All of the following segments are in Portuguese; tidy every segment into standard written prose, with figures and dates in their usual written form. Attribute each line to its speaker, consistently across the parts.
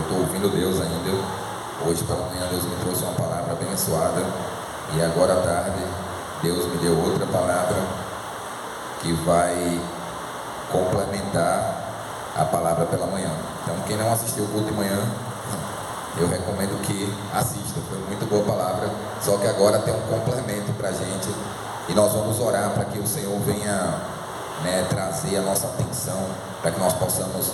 Speaker 1: estou ouvindo Deus ainda. Hoje pela manhã Deus me trouxe uma palavra abençoada e agora à tarde Deus me deu outra palavra que vai complementar a palavra pela manhã. Então quem não assistiu o culto de manhã, eu recomendo que assista, foi muito boa palavra, só que agora tem um complemento para a gente e nós vamos orar para que o Senhor venha trazer a nossa atenção, para que nós possamos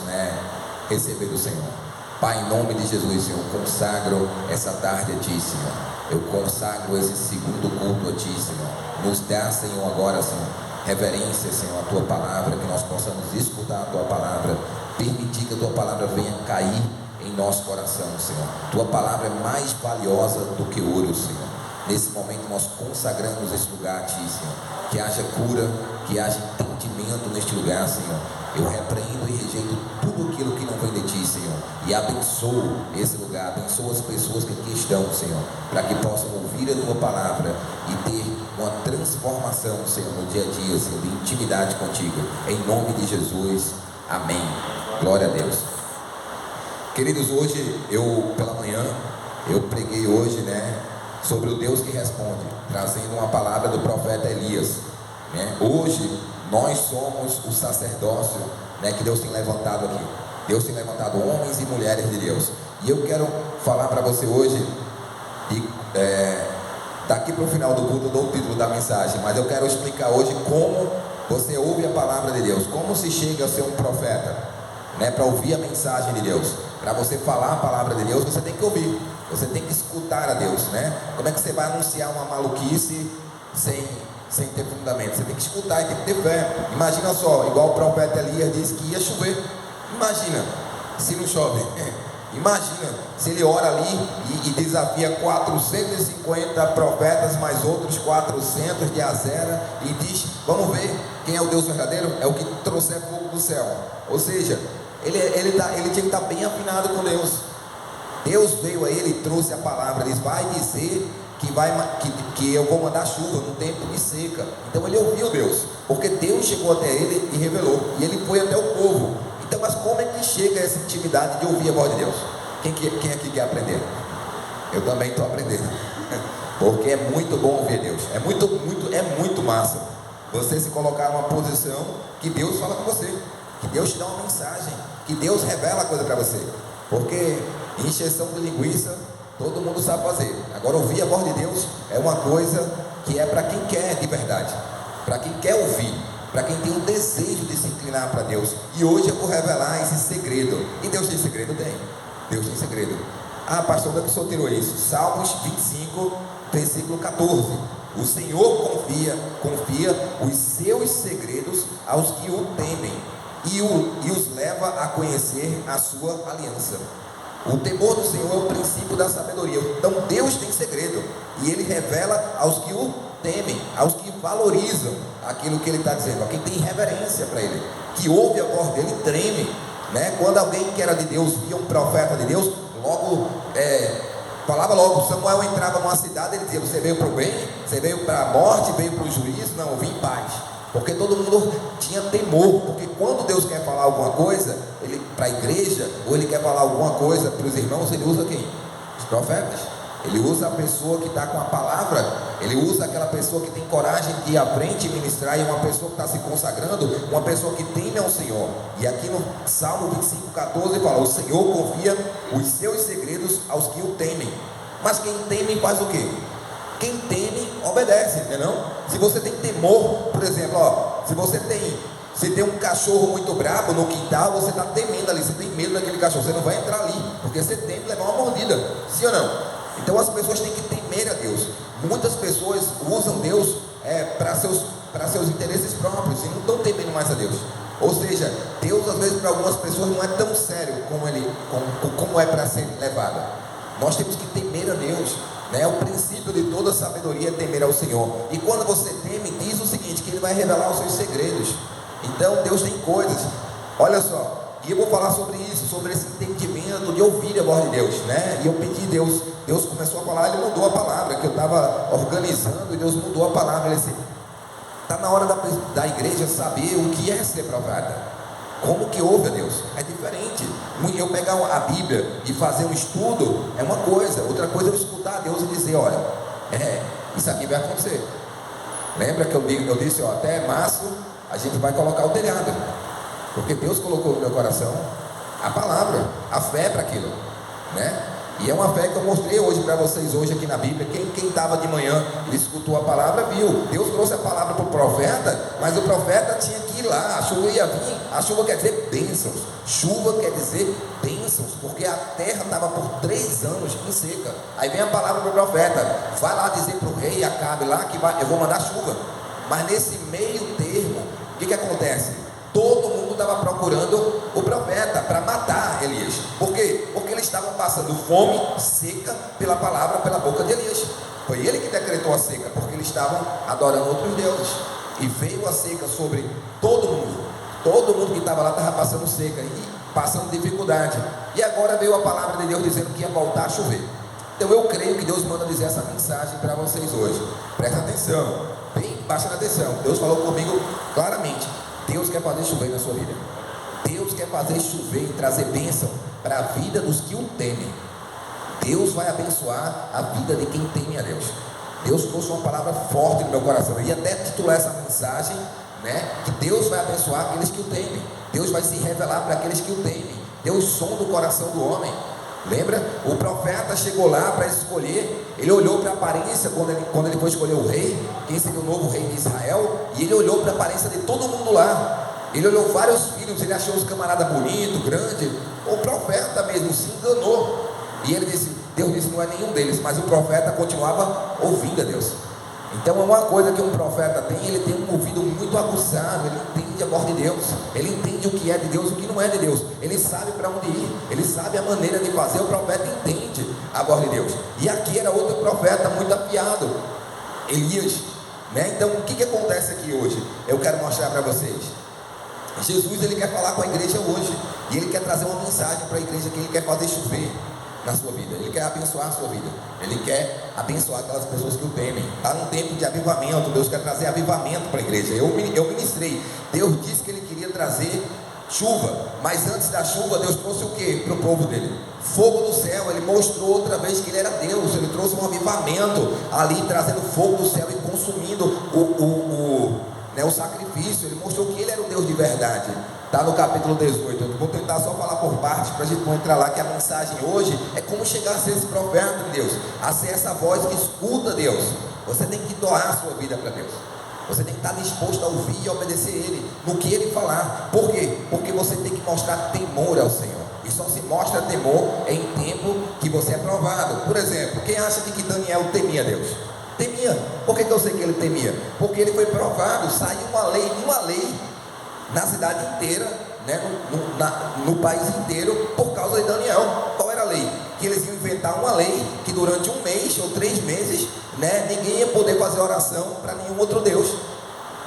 Speaker 1: receber do Senhor. Pai, em nome de Jesus, Senhor, consagro essa tarde a Ti, Senhor. Eu consagro esse segundo culto a Ti, Senhor. Nos dá, Senhor, agora, Senhor, reverência, Senhor, a Tua palavra, que nós possamos escutar a Tua palavra, permitir que a Tua palavra venha cair em nosso coração, Senhor. Tua palavra é mais valiosa do que ouro, Senhor. Nesse momento nós consagramos esse lugar a Ti, Senhor. Que haja cura, que haja entendimento neste lugar, Senhor. Eu repreendo e rejeito tudo aquilo que não vem de Ti, Senhor. E abençoo esse lugar, abençoo as pessoas que aqui estão, Senhor, para que possam ouvir a Tua palavra e ter uma transformação, Senhor, no dia a dia, Senhor, de intimidade contigo. Em nome de Jesus, amém. Glória a Deus. Queridos, hoje pela manhã, eu preguei hoje, sobre o Deus que responde, trazendo uma palavra do profeta Elias, Hoje, nós somos o sacerdócio, que Deus tem levantado aqui. Deus tem levantado homens e mulheres de Deus. E eu quero falar para você hoje, daqui para o final do culto eu dou o título da mensagem, mas eu quero explicar hoje como você ouve a palavra de Deus, como se chega a ser um profeta, para ouvir a mensagem de Deus. Para você falar a palavra de Deus, você tem que ouvir, você tem que escutar a Deus, Como é que você vai anunciar uma maluquice sem ter fundamento? Você tem que escutar e tem que ter fé. Imagina só, igual o profeta Elias disse que ia chover. Imagina se não chove. Imagina se ele ora ali e desafia 450 profetas, mais outros 400 de Azera, e diz: vamos ver quem é o Deus verdadeiro? É o que trouxer fogo do céu. Ou seja, ele tinha que estar bem afinado com Deus. Deus veio a ele e trouxe a palavra. Ele vai dizer que eu vou mandar chuva no tempo de seca. Então ele ouviu Deus, porque Deus chegou até ele e revelou, e ele foi até o povo. Então, mas como é que chega essa intimidade de ouvir a voz de Deus? Quem aqui quer aprender? Eu também estou aprendendo, porque é muito bom ouvir Deus. É muito massa você se colocar numa posição que Deus fala com você, que Deus te dá uma mensagem, que Deus revela a coisa para você. Porque encheção de linguiça todo mundo sabe fazer. Agora, ouvir a voz de Deus é uma coisa que é para quem quer de verdade, para quem quer ouvir, para quem tem o desejo de se inclinar para Deus. E hoje eu vou revelar esse segredo. E Deus tem segredo? Tem. Deus tem segredo. Ah, pastor, onde é que o senhor tirou isso? Salmos 25, versículo 14. O Senhor confia os seus segredos aos que o temem e os leva a conhecer a sua aliança. O temor do Senhor é o princípio da sabedoria. Então Deus tem segredo, e Ele revela aos que o temem, aos que valorizam aquilo que Ele está dizendo, a quem tem reverência para Ele, que ouve a voz dEle e treme, Quando alguém que era de Deus via um profeta de Deus, falava logo. Samuel entrava numa cidade, ele dizia: você veio para o bem? Você veio para a morte? Veio para o juízo? Não, eu vim em paz. Porque todo mundo tinha temor, porque quando Deus quer falar alguma coisa para a igreja, ou Ele quer falar alguma coisa para os irmãos, Ele usa quem? Os profetas. Ele usa a pessoa que está com a palavra, Ele usa aquela pessoa que tem coragem de ir à frente e ministrar, e uma pessoa que está se consagrando, uma pessoa que teme ao Senhor. E aqui no Salmo 25, 14 fala: o Senhor confia os seus segredos aos que o temem. Mas quem teme faz o quê? Quem teme obedece, não? Se você tem temor, por exemplo, se tem um cachorro muito brabo no quintal, você está temendo ali, você tem medo daquele cachorro, você não vai entrar ali, porque você teme levar uma mordida, sim ou não? Então as pessoas têm que temer a Deus. Muitas pessoas usam Deus para seus interesses próprios e não estão temendo mais a Deus. Ou seja, Deus às vezes para algumas pessoas não é tão sério como é para ser levado. Nós temos que temer a Deus, O princípio de toda sabedoria é temer ao Senhor. E quando você teme, diz o seguinte, que Ele vai revelar os seus segredos. Então Deus tem coisas, olha só, e eu vou falar sobre isso, sobre esse entendimento de ouvir a voz de Deus, E eu pedi a Deus começou a falar, Ele mudou a palavra, que eu estava organizando, e Deus mudou a palavra. Ele disse: está na hora da igreja saber o que é ser profeta. Como que ouve a Deus? É diferente. Eu pegar a Bíblia e fazer um estudo é uma coisa, outra coisa é eu escutar a Deus e dizer, olha, isso aqui vai acontecer. Lembra que eu disse, até março a gente vai colocar o telhado, porque Deus colocou no meu coração a palavra, a fé para aquilo, né? E é uma fé que eu mostrei hoje para vocês, hoje aqui na Bíblia. Quem estava de manhã e escutou a palavra, viu. Deus trouxe a palavra para o profeta, mas o profeta tinha que ir lá, a chuva ia vir. A chuva quer dizer bênçãos, chuva quer dizer bênçãos, porque a terra estava por 3 anos em seca. Aí vem a palavra para o profeta, vai lá dizer para o rei Acabe lá que eu vou mandar chuva. Mas nesse meio termo, o que acontece? Todo mundo estava procurando o profeta para matar Elias. Por quê? Porque eles estavam passando fome, seca, pela palavra, pela boca de Elias. Foi ele que decretou a seca, porque eles estavam adorando outros deuses. E veio a seca sobre todo mundo. Todo mundo que estava lá estava passando seca e passando dificuldade. E agora veio a palavra de Deus dizendo que ia voltar a chover. Então eu creio que Deus manda dizer essa mensagem para vocês hoje. Presta atenção, bem bastante atenção. Deus falou comigo claramente. Deus quer fazer chover na sua vida. Deus quer fazer chover e trazer bênção para a vida dos que o temem. Deus vai abençoar a vida de quem teme a Deus. Deus trouxe uma palavra forte no meu coração. Eu ia até titular essa mensagem, né? Que Deus vai abençoar aqueles que o temem. Deus vai se revelar para aqueles que o temem. Deus sonda o coração do homem. Lembra? O profeta chegou lá para escolher. Ele olhou para a aparência quando ele foi escolher o rei, quem seria o novo rei de Israel. E ele olhou para a aparência de todo mundo lá. Ele olhou vários filhos, ele achou os camaradas bonitos, grandes. O profeta mesmo se enganou. E ele disse, Deus disse, não é nenhum deles. Mas o profeta continuava ouvindo a Deus. Então é uma coisa que um profeta tem, ele tem um ouvido muito aguçado, ele entende a voz de Deus, ele entende o que é de Deus e o que não é de Deus, ele sabe para onde ir, ele sabe a maneira de fazer. O profeta entende a voz de Deus. E aqui era outro profeta muito afiado, Elias, né? Então o que acontece aqui hoje? Eu quero mostrar para vocês. Jesus, ele quer falar com a igreja hoje, e ele quer trazer uma mensagem para a igreja que ele quer fazer chover na sua vida. Ele quer abençoar a sua vida, ele quer abençoar aquelas pessoas que o temem. Está num tempo de avivamento. Deus quer trazer avivamento para a igreja. Eu ministrei, Deus disse que ele queria trazer chuva, mas antes da chuva Deus trouxe o que para o povo dele? Fogo do céu. Ele mostrou outra vez que ele era Deus. Ele trouxe um avivamento ali, trazendo fogo do céu e consumindo o sacrifício. Ele mostrou que ele era o Deus de verdade. Está no capítulo 18. Eu vou tentar só falar por partes para a gente não entrar lá, que a mensagem hoje é como chegar a ser esse profeta de Deus, a ser essa voz que escuta Deus. Você tem que doar a sua vida para Deus. Você tem que estar disposto a ouvir e obedecer Ele no que Ele falar. Por quê? Porque você tem que mostrar temor ao Senhor. E só se mostra temor em tempo que você é provado. Por exemplo, quem acha de que Daniel temia Deus? Temia. Por que eu sei que ele temia? Porque ele foi provado. Saiu uma lei na cidade inteira, né, no país inteiro, por causa de Daniel. Qual era a lei? Que eles iam inventar uma lei que durante 1 mês ou 3 meses, né, ninguém ia poder fazer oração para nenhum outro Deus.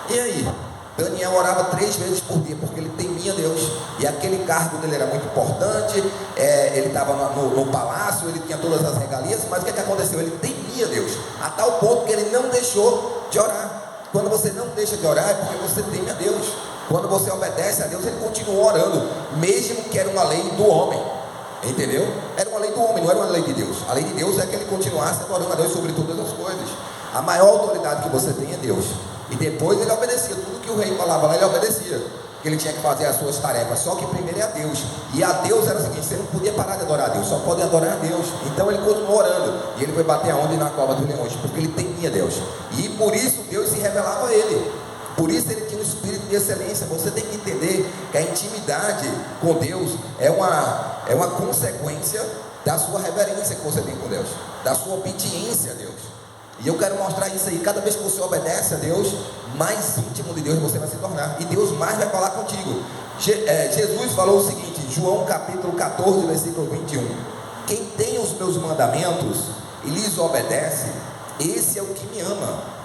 Speaker 1: E aí? Daniel orava 3 vezes por dia, porque ele temia Deus, e aquele cargo dele era muito importante. Ele estava no palácio, ele tinha todas as regalias, mas o que aconteceu? Ele temia Deus, a tal ponto que ele não deixou de orar. Quando você não deixa de orar, é porque você teme a Deus. Quando você obedece a Deus, ele continua orando, mesmo que era uma lei do homem, entendeu? Era uma lei do homem, não era uma lei de Deus. A lei de Deus é que ele continuasse adorando a Deus sobre todas as coisas. A maior autoridade que você tem é Deus. E depois ele obedecia, tudo que o rei falava lá, ele obedecia, que ele tinha que fazer as suas tarefas. Só que primeiro é a Deus, e a Deus era o seguinte: você não podia parar de adorar a Deus, só pode adorar a Deus. Então ele continuou orando, e ele foi bater aonde? Na cova dos leões, porque ele temia Deus, e por isso Deus se revelava a ele. Por isso ele tinha um espírito de excelência. Você tem que entender que a intimidade com Deus é uma consequência da sua reverência que você tem com Deus, da sua obediência a Deus. E eu quero mostrar isso aí. Cada vez que você obedece a Deus, mais íntimo de Deus você vai se tornar, e Deus mais vai falar contigo. Jesus falou o seguinte, João capítulo 14, versículo 21: quem tem os meus mandamentos e lhes obedece, esse é o que me ama.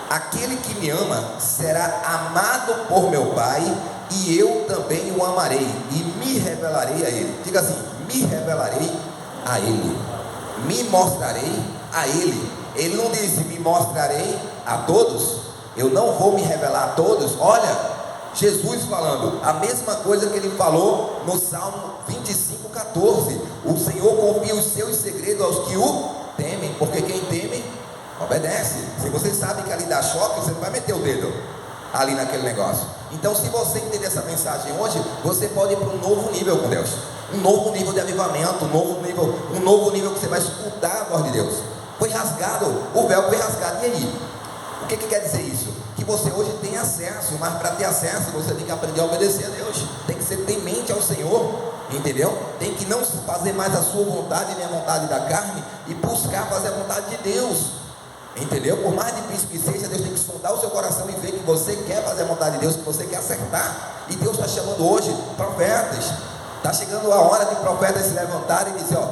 Speaker 1: Aquele que me ama será amado por meu Pai, e eu também o amarei e me revelarei a ele. Diga assim: me revelarei a ele, me mostrarei a ele. Ele não disse me mostrarei a todos, eu não vou me revelar a todos. Olha, Jesus falando a mesma coisa que ele falou no Salmo 25:14. O Senhor confia os seus segredos aos que o temem, porque quem teme, obedece. Se você sabe que ali dá choque, você não vai meter o dedo ali naquele negócio. Então, se você entender essa mensagem hoje, você pode ir para um novo nível com Deus, um novo nível de avivamento, um novo nível que você vai escutar a voz de Deus. Foi rasgado, o véu foi rasgado, e aí? O que quer dizer isso? Que você hoje tem acesso, mas para ter acesso você tem que aprender a obedecer a Deus, tem que ser temente ao Senhor, entendeu? Tem que não fazer mais a sua vontade nem a vontade da carne e buscar fazer a vontade de Deus, entendeu? Por mais difícil que seja, Deus tem que sondar o seu coração e ver que você quer fazer a vontade de Deus, que você quer acertar. E Deus está chamando hoje profetas, está chegando a hora de profetas se levantarem e dizer: ó,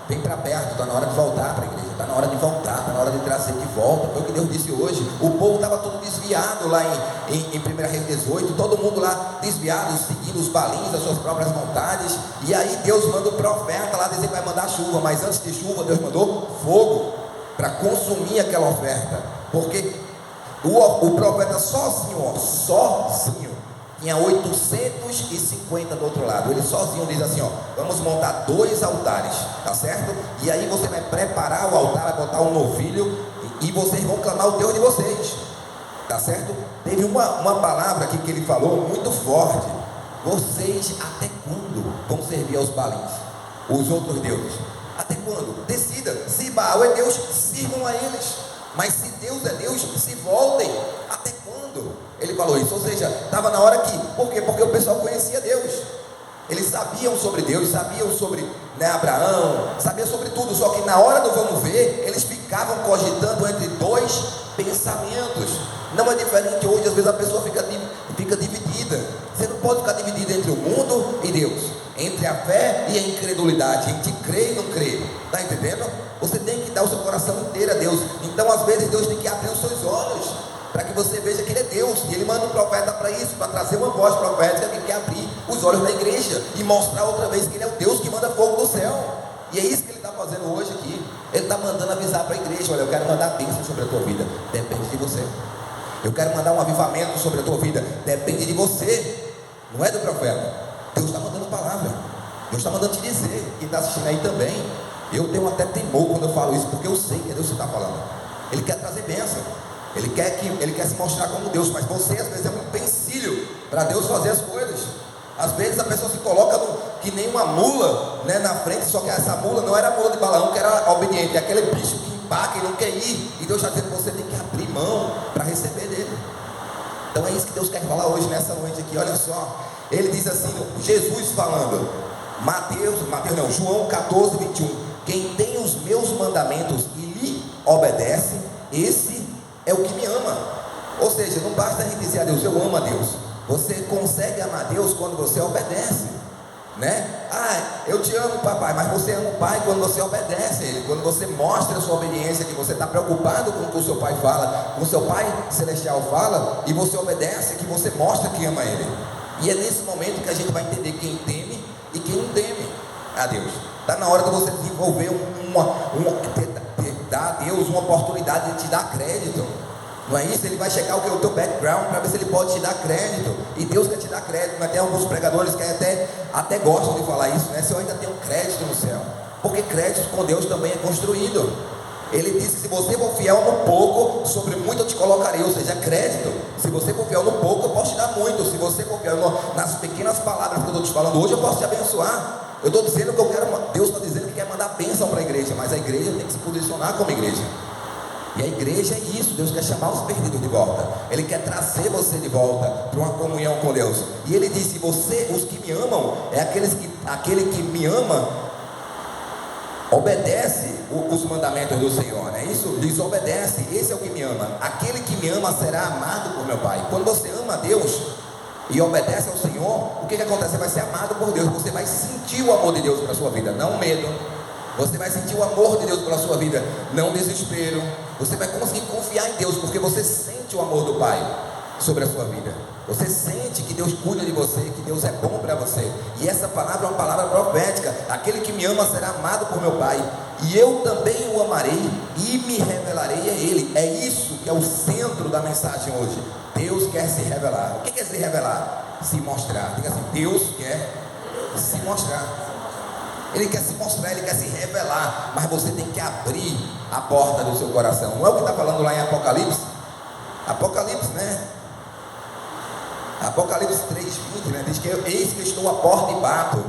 Speaker 1: vem para perto, está na hora de voltar para a igreja, está na hora de voltar, está na hora de trazer de volta. Foi o que Deus disse hoje. O povo estava todo desviado lá em 1 Reis 18, todo mundo lá desviado, seguindo os balins, as suas próprias vontades. E aí Deus manda o profeta lá dizer que vai mandar chuva, mas antes de chuva Deus mandou fogo para consumir aquela oferta, porque o profeta sozinho tinha 850 do outro lado. Ele sozinho diz assim: ó, vamos montar 2 altares, tá certo? E aí você vai preparar o altar, vai botar um novilho e vocês vão clamar o Deus de vocês, tá certo? Teve uma palavra aqui que ele falou muito forte: vocês até quando vão servir aos balins, os outros deuses? Até quando? Decida. Se Baal é Deus, sirvam a eles. Mas se Deus é Deus, se voltem. Até quando? Ele falou isso. Ou seja, estava na hora que... Por quê? Porque o pessoal conhecia Deus. Eles sabiam sobre Deus, sabiam sobre Abraão, sabiam sobre tudo. Só que na hora do vamos ver, eles ficavam cogitando entre 2 pensamentos. Não é diferente hoje. Às vezes a pessoa fica dividida. Você não pode ficar dividido entre o mundo e Deus, entre a fé e a incredulidade, entre crer e não crer. Está entendendo? Você tem que dar o seu coração inteiro a Deus. Então às vezes Deus tem que abrir os seus olhos, para que você veja que Ele é Deus. E Ele manda um profeta para isso, para trazer uma voz profética que quer abrir os olhos da igreja e mostrar outra vez que Ele é o Deus que manda fogo do céu. E é isso que Ele está fazendo hoje aqui. Ele está mandando avisar para a igreja: olha, eu quero mandar bênção sobre a tua vida, depende de você. Eu quero mandar um avivamento sobre a tua vida, depende de você. Não é do profeta. Deus está mandando palavra, Deus está mandando te dizer. Quem está assistindo aí também, eu tenho até temor quando eu falo isso, porque eu sei que é Deus que está falando. Ele quer trazer bênção, Ele quer se mostrar como Deus, mas você às vezes é um empecilho para Deus fazer as coisas. Às vezes a pessoa se coloca que nem uma mula, né, na frente, só que essa mula não era a mula de Balaão, que era obediente, é aquele bicho que empaca e não quer ir. E Deus está dizendo que você tem que abrir mão para receber dele. Então é isso que Deus quer falar hoje, nessa noite aqui. Olha só, Ele diz assim, Jesus falando, João 14:21, quem tem os meus mandamentos e lhe obedece, esse é o que me ama. Ou seja, não basta a gente dizer a Deus, eu amo a Deus. Você consegue amar a Deus quando você obedece, né? Eu te amo, papai, mas você ama o pai quando você obedece a Ele, quando você mostra a sua obediência, que você está preocupado com o que o seu pai fala, com o seu pai celestial fala, e você obedece, que você mostra que ama Ele. E é nesse momento que a gente vai entender quem teme e quem não teme a Deus. Está na hora de você desenvolver dar a Deus uma oportunidade de te dar crédito. Não é isso? Ele vai checar o teu background para ver se Ele pode te dar crédito. E Deus quer te dar crédito. Mas tem alguns pregadores que até gostam de falar isso, né? Se eu ainda tenho crédito no céu, porque crédito com Deus também é construído. Ele disse: se você for fiel no pouco, sobre muito eu te colocarei. Ou seja, crédito. Se você for fiel no pouco, eu posso te dar muito. Se você for fiel nas pequenas palavras que eu estou te falando hoje, eu posso te abençoar. Eu estou dizendo que eu quero. Deus está dizendo que quer mandar bênção para a igreja, mas a igreja tem que se posicionar como igreja. E a igreja é isso. Deus quer chamar os perdidos de volta. Ele quer trazer você de volta para uma comunhão com Deus. E Ele disse: os que me amam, aquele que me ama obedece os mandamentos do Senhor, não é isso? Diz: obedece, esse é o que me ama. Aquele que me ama será amado por meu Pai. Quando você ama a Deus e obedece ao Senhor, o que acontece? Você vai ser amado por Deus. Você vai sentir o amor de Deus para a sua vida, não medo. Você vai sentir o amor de Deus pela sua vida, não desespero. Você vai conseguir confiar em Deus, porque você sente o amor do Pai sobre a sua vida. Você sente que Deus cuida de você, que Deus é bom para você. E essa palavra é uma palavra profética. Aquele que me ama será amado por meu Pai, e eu também o amarei e me revelarei a ele. É isso que é o centro da mensagem hoje. Deus quer se revelar. O que quer se revelar? Se mostrar. Diga assim: Deus quer se mostrar. Ele quer se mostrar, ele quer se revelar, mas você tem que abrir a porta do seu coração. Não é o que está falando lá em Apocalipse? Apocalipse, né? Apocalipse 3:20, né? Diz que eis que estou à porta e bato,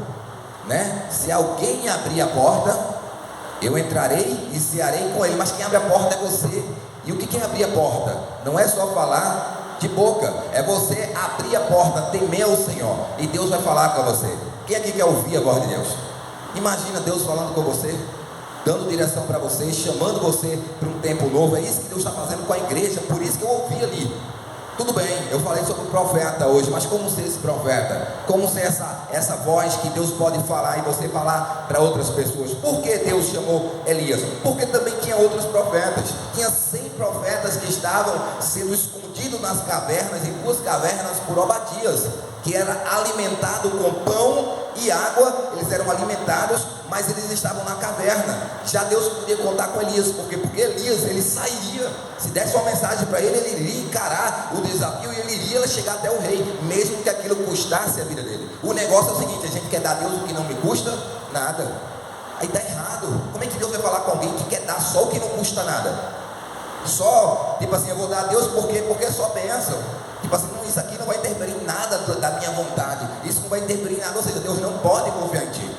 Speaker 1: né? Se alguém abrir a porta, eu entrarei e cearei com ele. Mas quem abre a porta é você. E o que é abrir a porta? Não é só falar de boca, é você abrir a porta, temer ao Senhor, e Deus vai falar com você. Quem aqui quer ouvir a voz de Deus? Imagina Deus falando com você, dando direção para você, chamando você para um tempo novo. É isso que Deus está fazendo com a igreja. Por isso que eu ouvi ali. Tudo bem, eu falei sobre o profeta hoje, mas como ser esse profeta? Como ser essa voz que Deus pode falar e você falar para outras pessoas? Por que Deus chamou Elias? Porque também tinha outros profetas. Tinha 100 profetas que estavam sendo escondidos nas cavernas, em 2 cavernas por Obadias, que era alimentado com pão e água. Eles eram alimentados, mas eles estavam na caverna. Já Deus podia contar com Elias, porque Elias, ele sairia, se desse uma mensagem para ele iria encarar o desafio e ele iria chegar até o rei, mesmo que aquilo custasse a vida dele. O negócio é o seguinte: a gente quer dar a Deus o que não me custa nada. Aí está errado. Como é que Deus vai falar com alguém que quer dar só o que não custa nada? Só, tipo assim, eu vou dar a Deus porque é só bênção. Tipo assim, não, isso aqui não vai interferir em nada da minha vontade, isso não vai interferir em nada. Ou seja, Deus não pode confiar em ti.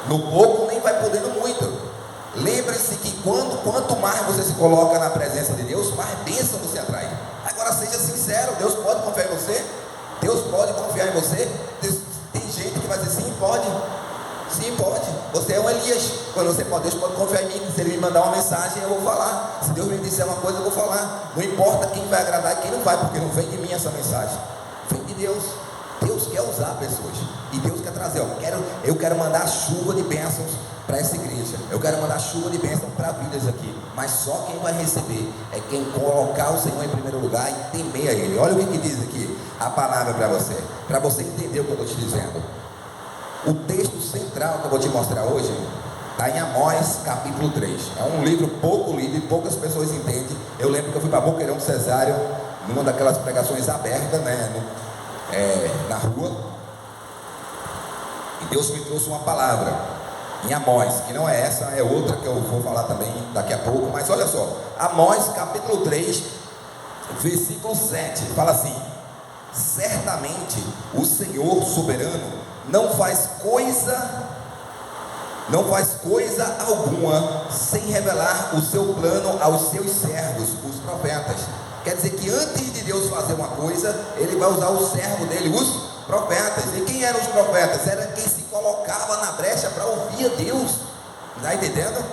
Speaker 1: No pouco nem vai podendo muito. Lembre-se que quanto mais você se coloca na presença de Deus, mais bênção você atrai. Agora seja sincero: Deus pode confiar em você? Deus pode confiar em você? Tem gente que vai dizer: sim, pode. Sim, pode. Você é um Elias. Quando você pode, Deus pode confiar em mim. Se ele me mandar uma mensagem, eu vou falar. Se Deus me disser uma coisa, eu vou falar. Não importa quem vai agradar e quem não vai, porque não vem de mim essa mensagem, vem de Deus. Deus quer usar pessoas, e Deus quer trazer, eu quero mandar chuva de bênçãos para essa igreja, eu quero mandar chuva de bênçãos para vidas aqui, mas só quem vai receber é quem colocar o Senhor em primeiro lugar e temer a Ele. Olha o que diz aqui a palavra para você entender o que eu estou te dizendo. O texto central que eu vou te mostrar hoje está em Amós capítulo 3, é um livro pouco lido e poucas pessoas entendem. Eu lembro que eu fui para Boqueirão Cesário, numa daquelas pregações abertas, né, na rua, e Deus me trouxe uma palavra em Amós, que não é essa, é outra que eu vou falar também daqui a pouco. Mas olha só, Amós capítulo 3, versículo 7, fala assim: certamente o Senhor soberano não faz coisa alguma sem revelar o seu plano aos seus servos, os profetas. Quer dizer que antes de Deus fazer uma coisa, Ele vai usar o servo dele, os profetas. E quem eram os profetas? Era quem se colocava na brecha para ouvir a Deus. Está entendendo?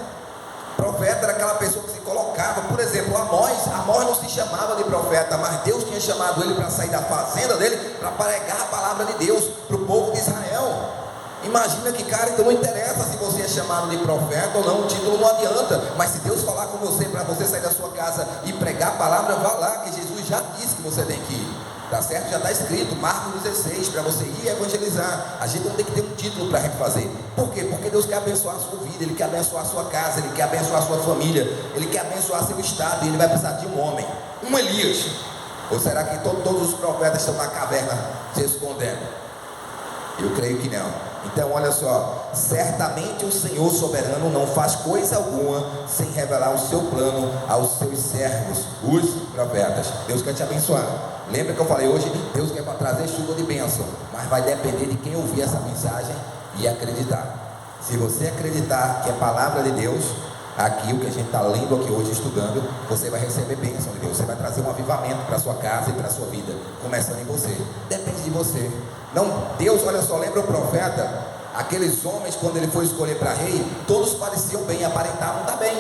Speaker 1: Profeta era aquela pessoa que se colocava. Por exemplo, Amós não se chamava de profeta, mas Deus tinha chamado ele para sair da fazenda dele, para pregar a palavra de Deus para o povo de Israel. Imagina que, cara, então não interessa se você é chamado de profeta ou não, o título não adianta. Mas se Deus falar com você, para você sair da sua casa e pregar a palavra, vá lá, que Jesus já disse que você tem que ir. Tá certo? Já está escrito, Marcos 16, para você ir evangelizar. A gente não tem que ter um título para a gente fazer. Por quê? Porque Deus quer abençoar a sua vida, Ele quer abençoar a sua casa, Ele quer abençoar a sua família, Ele quer abençoar seu estado, e Ele vai precisar de um homem, um Elias. Ou será que todos os profetas estão na caverna se escondendo? Eu creio que não. Então olha só, certamente o Senhor soberano não faz coisa alguma sem revelar o seu plano aos seus servos, os profetas. Deus quer te abençoar. Lembra que eu falei hoje? Deus quer trazer chuva de bênção, mas vai depender de quem ouvir essa mensagem e acreditar. Se você acreditar que é palavra de Deus, aqui o que a gente está lendo aqui hoje, estudando, você vai receber bênção de Deus. Você vai trazer um avivamento para a sua casa e para a sua vida, começando em você. Depende de você. Não, Deus, olha só, lembra o profeta? Aqueles homens, quando ele foi escolher para rei, todos pareciam bem, aparentavam estar bem.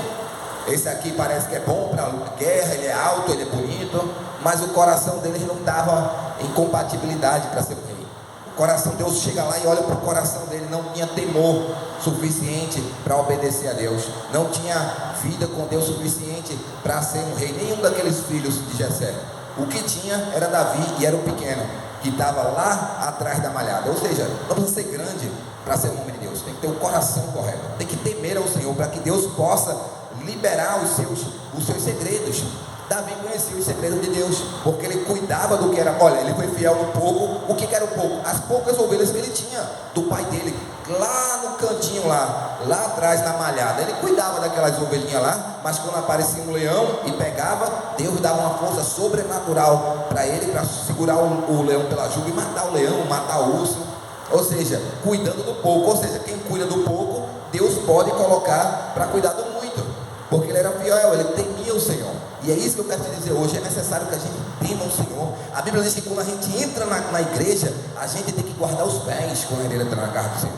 Speaker 1: Esse aqui parece que é bom para guerra, ele é alto, ele é bonito, mas o coração deles não estava em compatibilidade para ser um rei. O coração, Deus chega lá e olha para o coração dele, não tinha temor suficiente para obedecer a Deus, não tinha vida com Deus suficiente para ser um rei. Nenhum daqueles filhos de Jessé. O que tinha era Davi, e era o pequeno, que estava lá atrás da malhada. Ou seja, não precisa ser grande para ser um homem de Deus, tem que ter o coração correto, tem que temer ao Senhor, para que Deus possa liberar os seus segredos. Davi conhecia os segredos de Deus, porque ele cuidava do que era. Olha, ele foi fiel no pouco. O que era o pouco? As poucas ovelhas que ele tinha do pai dele, lá no cantinho, lá atrás na malhada. Ele cuidava daquelas ovelhinhas lá, mas quando aparecia um leão e pegava, Deus dava uma força sobrenatural para ele, para segurar o leão pela juba e matar o leão, matar o urso. Ou seja, cuidando do pouco. Ou seja, quem cuida do pouco, Deus pode colocar para cuidar do muito, porque ele era fiel, ele temia o Senhor. E é isso que eu quero te dizer hoje. É necessário que a gente tema o Senhor. A Bíblia diz que quando a gente entra na igreja, a gente tem que guardar os pés quando ele entra na casa do Senhor,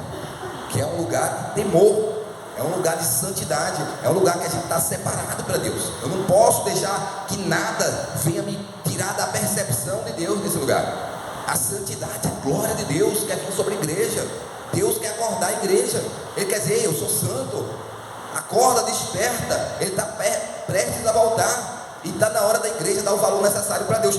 Speaker 1: que é um lugar de temor, é um lugar de santidade, é um lugar que a gente está separado para Deus. Eu não posso deixar que nada venha me tirar da percepção de Deus nesse lugar. A santidade, a glória de Deus quer vir sobre a igreja. Deus quer acordar a igreja. Ele quer dizer: eu sou santo, acorda, desperta. Ele está prestes a voltar, e está na hora da igreja dar o valor necessário para Deus.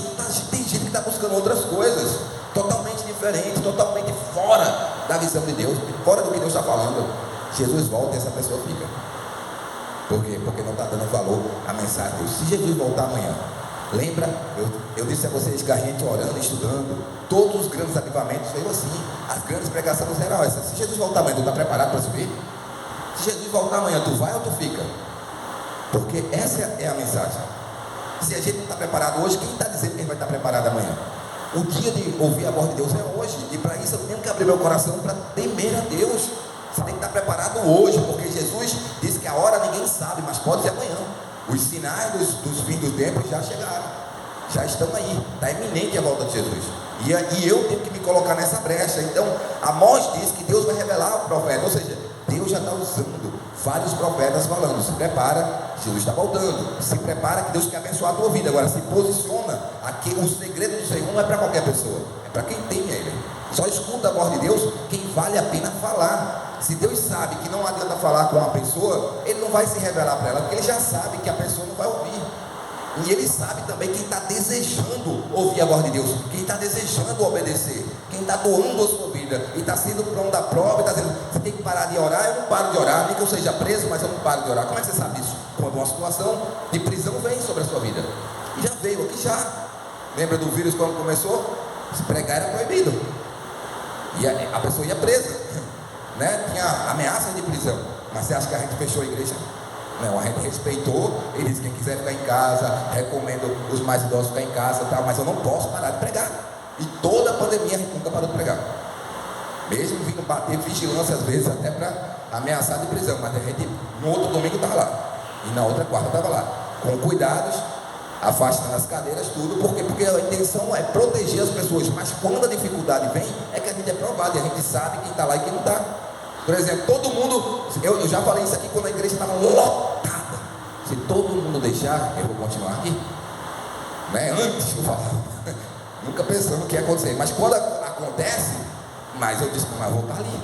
Speaker 1: Tem gente que está buscando outras coisas totalmente diferentes, totalmente fora da visão de Deus, fora do que Deus está falando. Jesus volta e essa pessoa fica. Por quê? Porque não está dando valor à mensagem de Deus. Se Jesus voltar amanhã, lembra, eu disse a vocês que a gente orando, estudando, todos os grandes avivamentos veio assim. As grandes pregações eram essas. Se Jesus voltar amanhã, tu está preparado para subir? Se Jesus voltar amanhã, tu vai ou tu fica? Porque essa é a mensagem. Se a gente não está preparado hoje, quem está dizendo que a gente vai estar preparado amanhã? O dia de ouvir a voz de Deus é hoje. E para isso eu tenho que abrir meu coração para temer a Deus. Você tem que estar preparado hoje, porque Jesus disse que a hora ninguém sabe, mas pode ser amanhã. Os sinais dos fins dos tempos já chegaram, já estão aí, está iminente a volta de Jesus. E eu tenho que me colocar nessa brecha. Então Amós diz que Deus vai revelar o profeta, ou seja, Deus já está usando vários profetas falando: se prepara, Jesus está voltando, se prepara que Deus quer abençoar a tua vida. Agora se posiciona, aqui o segredo do Senhor não é para qualquer pessoa, é para quem tem Ele. Só escuta a voz de Deus quem vale a pena falar. Se Deus sabe que não adianta falar com uma pessoa, Ele não vai se revelar para ela, porque Ele já sabe que a pessoa não vai ouvir. E Ele sabe também quem está desejando ouvir a voz de Deus, quem está desejando obedecer, quem está doando a sua vida e está sendo pronto da prova e está dizendo: você tem que parar de orar. Eu não paro de orar, nem que eu seja preso, mas eu não paro de orar. Como é que você sabe isso? Quando uma situação de prisão vem sobre a sua vida, e já veio aqui já. Lembra do vírus quando começou? Se pregar era proibido, e a pessoa ia presa, né? Tinha ameaça de prisão. Mas você acha que a gente fechou a igreja? Não, a gente respeitou. Ele disse: quem quiser ficar em casa, recomendo os mais idosos ficar em casa, tal, mas eu não posso parar de pregar. E toda a pandemia a gente nunca parou de pregar, mesmo vindo bater vigilância às vezes até para ameaçar de prisão. Mas a gente no outro domingo estava lá, e na outra quarta estava lá, com cuidados, afastando as cadeiras, tudo. Por quê? Porque a intenção é proteger as pessoas. Mas quando a dificuldade vem, é que a gente é provado e a gente sabe quem está lá e quem não está. Por exemplo, todo mundo, eu já falei isso aqui quando a igreja estava lotada. Se todo mundo deixar, eu vou continuar aqui, né? Antes eu falava, nunca pensando o que ia acontecer, mas quando acontece, mas eu disse: mas eu vou estar ali,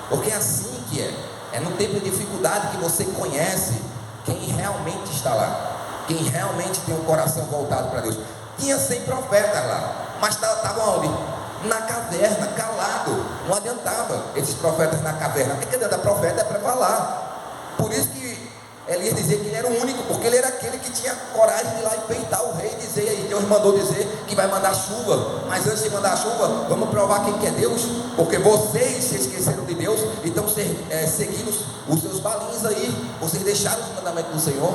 Speaker 1: porque é assim que é no tempo de dificuldade que você conhece quem realmente está lá, quem realmente tem o coração voltado para Deus. Tinha 100 profetas lá, mas estavam onde? Na caverna, calado. Não adiantava esses profetas na caverna. O que adianta? Profeta é para falar. Por isso que Elias dizia que ele era o único, porque ele era aquele que tinha coragem de ir lá e peitar o rei e dizer: aí Deus mandou dizer que vai mandar chuva, mas antes de mandar a chuva, vamos provar quem que é Deus, porque vocês se esqueceram de Deus e estão seguindo os seus balinhos aí, vocês deixaram os mandamentos do Senhor.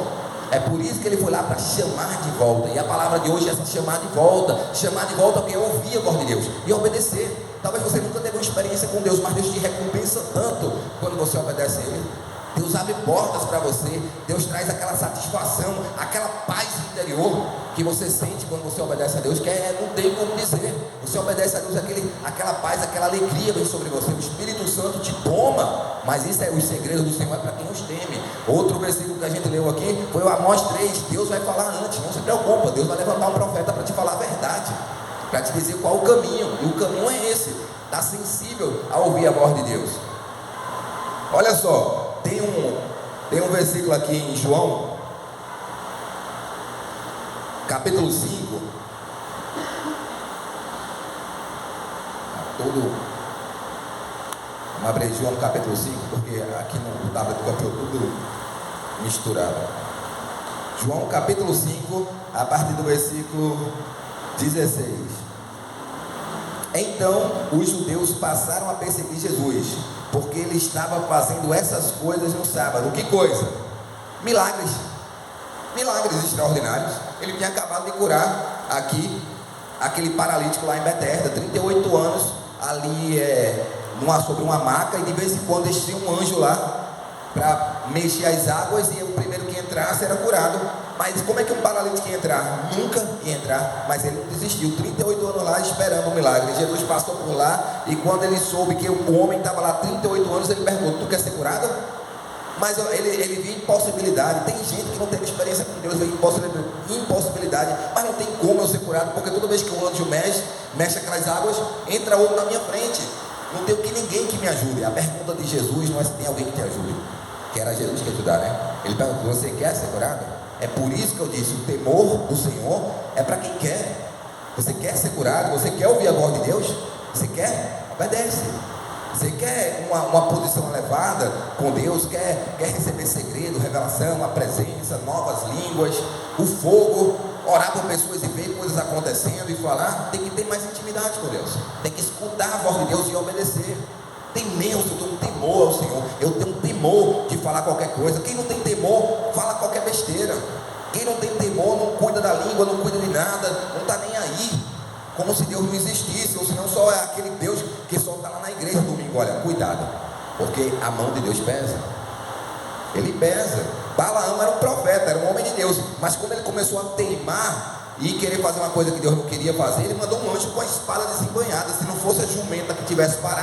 Speaker 1: É por isso que ele foi lá para chamar de volta. E a palavra de hoje é essa: chamar de volta. Chamar de volta porque ouvir a voz de Deus e obedecer. Talvez você nunca teve uma experiência com Deus, mas Deus te recompensa tanto quando você obedece a Ele. Deus abre portas para você. Deus traz aquela satisfação, aquela paz interior que você sente quando você obedece a Deus, que não tem como dizer. Você obedece a Deus, aquela paz, aquela alegria vem sobre você. O Espírito Santo te toma. Mas isso é os segredos do Senhor, é para quem os teme. Outro versículo que a gente leu aqui foi o Amós 3. Deus vai falar antes, não se preocupa. Deus vai levantar um profeta para te falar a verdade, para te dizer qual o caminho. E o caminho é esse. Está sensível a ouvir a voz de Deus. Olha só, tem um versículo aqui em João, capítulo 5, todo. Vamos abrir João capítulo 5, porque aqui no tablet copiou tudo misturado. João capítulo 5, a partir do versículo 16. Então os judeus passaram a perseguir Jesus, porque ele estava fazendo essas coisas no sábado. Que coisa? Milagres. Milagres extraordinários. Ele tinha acabado de curar aqui aquele paralítico lá em Betesda, 38 anos, ali sobre uma maca, e de vez em quando existia um anjo lá para mexer as águas, e o primeiro que entrasse era curado. Mas como é que um paralítico ia entrar? Nunca ia entrar, mas ele não desistiu, 38 anos lá esperando um milagre. Jesus passou por lá, e quando ele soube que o homem estava lá 38 anos, ele perguntou: tu quer ser curado? Mas ele viu impossibilidade. Tem gente que não teve experiência com Deus, vê impossibilidade, mas não tem como eu ser curado, porque toda vez que o anjo mexe aquelas águas, entra outro na minha frente. Não tem ninguém que me ajude. A pergunta de Jesus não é se tem alguém que te ajude, que era Jesus que ia ajudar, né? Ele perguntou: você quer ser curado? É por isso que eu disse: o temor do Senhor é para quem quer. Você quer ser curado? Você quer ouvir a voz de Deus? Você quer? Obedece. Você quer uma posição elevada com Deus? Quer receber segredo, revelação, a presença, novas línguas, o fogo, orar por pessoas e ver coisas acontecendo e falar? Tem que ter mais intimidade com Deus, tem que escutar a voz de Deus e obedecer. Tem medo, eu tenho um temor ao Senhor, eu tenho um temor de falar qualquer coisa. Quem não tem temor, fala qualquer besteira. Quem não tem temor, não cuida da língua, não cuida de nada, não está nem aí, como se Deus não existisse, ou se não só é aquele Deus que só está lá na igreja domingo. Olha, cuidado, porque a mão de Deus pesa. Ele pesa. Balaão era um profeta, era um homem de Deus, mas como ele começou a teimar e querer fazer uma coisa que Deus não queria fazer, ele mandou um anjo com a espada desembanhada. Se não fosse a jumenta que tivesse parado,